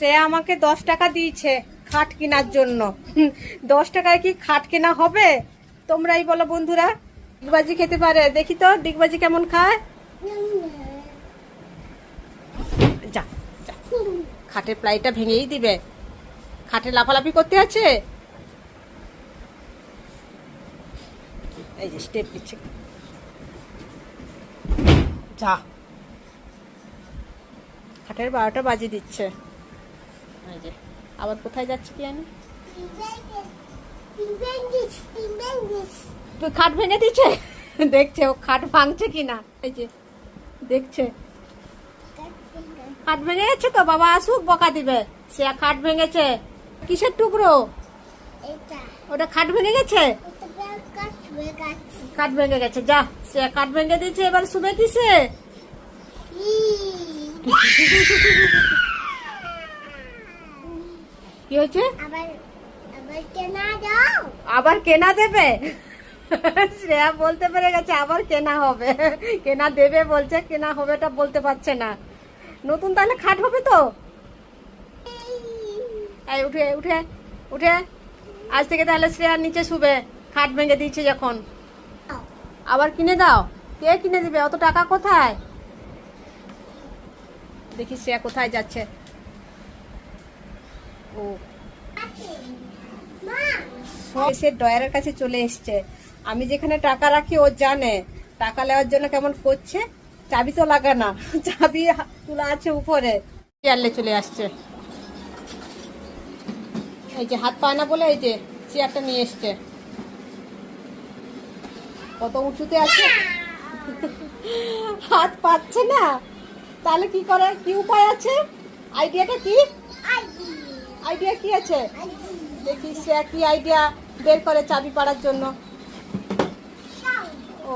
সে আমাকে 10 টাকা দিয়েছে খাট কেনার জন্য। 10 টাকায় কি খাট কেনা হবে? তোমরাই বলো বন্ধুরা। ডিগবাজি খেতে পারে, দেখি তো ডিগবাজি কেমন খায়। যা যা, খাটের প্লাইটা ভেঙেই দিবে। খাটে লাফালাফি করতে আছে। এই যে স্টেপ দিচ্ছে, যা। খাটের 12টা বাজে দিচ্ছে। এই যে আবার কোথায় যাচ্ছে কি আমি। তুই খাট ভেঙে দিচ্ছে। দেখছে ও খাট ভাঙছে কিনা। এই যে দেখছে খাট ভেঙে গেছে, তো বাবা আসুক বকা দিবে। সে খাট ভেঙেছে। কিসের টুকরো ওটা? খাট ভেঙে গেছে। খাট ভেঙে গেছে, যা। সে খাট ভেঙে দিচ্ছে, এবার শুবে কিসে? কি হয়েছে? আবার কেনা দেবে। শ্রেয়া বলতে পেরে গেছে আবার কেনা হবে। কেনা দেবে বলছে, কেনা হবেটা বলতে পারছে না। নতুন তাহলে খাট হবে তো। এই উঠে উঠে উঠে, আজ থেকে তাহলে শ্রেয়ার নিচে শুবে। খাট ভেঙে দিয়েছে যখন। আবার কিনে দাও। কে কিনে দিবে? অত টাকা কোথায়? দেখি শ্রেয়া কোথায় যাচ্ছে। ও সে ডয়ারের কাছে চলে এসছে। আমি যেখানে টাকা রাখি ও জানে। টাকা নেওয়ার জন্য কেমন করছে। চাবি তো লাগা না, চাবি তোলা আছে উপরে। চেয়ারলে চলে আসছে। এই যে হাত পায় না বলে এই যে চেয়ারটা নিয়ে এসছে। কত উঁচুতে আছে। হাত পাচ্ছে না, তাহলে কি করে? কি উপায় আছে? আইডিয়াটা কি? আইডিয়া কি আছে দেখি সে কি আইডিয়া বের করে চাবি পাড়ার জন্য। ও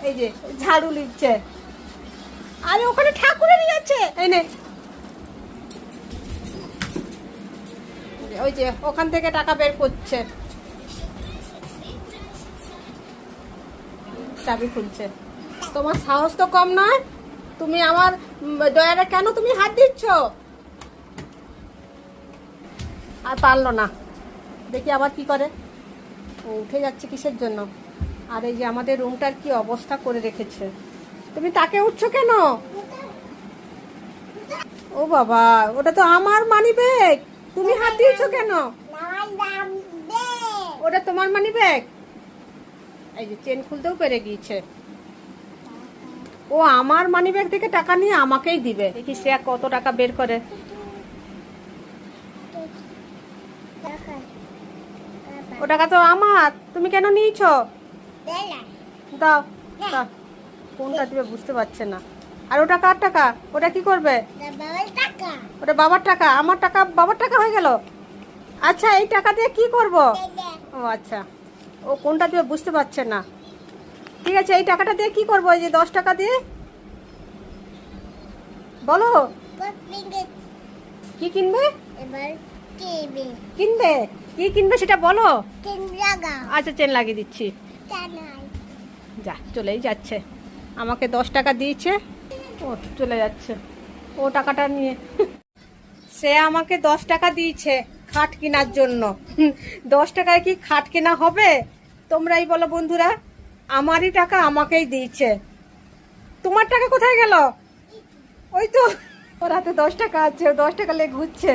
এই যে ঝাড়ু নিচ্ছে। আরে ওখানে ঠাকুরেরই আছে। এই নে, ওই যে ওখান থেকে টাকা বের করছে। চাবি খুলছে। তোমার সাহস তো কম নয়। তুমি আমার ডয়ারে কেন তুমি হাত দিচ্ছ? আর পারলো না। দেখি আবার কি করে। ও উঠে যাচ্ছে কিসের জন্য? আর এই যে আমাদের রুমটার কি অবস্থা করে রেখেছে। তুমি তাকে উঠছো কেন? ও বাবা, ওটা তো আমার মানি ব্যাগ। তুমি হাত দিয়েছো কেন? ওটা তোমার মানি ব্যাগ। এই যে চেন খুলতেও পেরে গিয়েছে। ও আমার মানি ব্যাগ থেকে টাকা নিয়ে আমাকেই দিবে। দেখি সে কত টাকা বের করে। ও টাকা তো আমার, তুমি কেন নিয়েছো? দাও দাও। কোনটা দিবে বুঝতে পারছে না। আর ওটা কার টাকা? ওটা কি করবে? ওটা বাবার টাকা। আমার টাকা বাবার টাকা হয়ে গেল। আচ্ছা এই টাকা দিয়ে কি করব? ও আচ্ছা, ও কোনটা দিবে বুঝতে পারছে না। ঠিক আছে, এই টাকাটা দিয়ে কি করবো? এই যে 10 টাকা দিয়ে বলো কি কিনবে? কিনবে কি কিনবে সেটা বলো। আচ্ছা চেন লাগিয়ে দিচ্ছি। যা, চলেই যাচ্ছে। আমাকে 10 টাকা দিয়েছে, ও চলে যাচ্ছে ও টাকাটা নিয়ে। সে আমাকে 10 টাকা দিয়েছে খাট কেনার জন্য। 10 টাকায় কি খাট কেনা হবে? তোমরাই বলো বন্ধুরা। আমারই টাকা আমাকেই দিয়েছে। তোমার টাকা কোথায় গেল? ওই তো ওর হাতে 10 টাকা আছে, 10 টাকা লেগে ঘুরছে।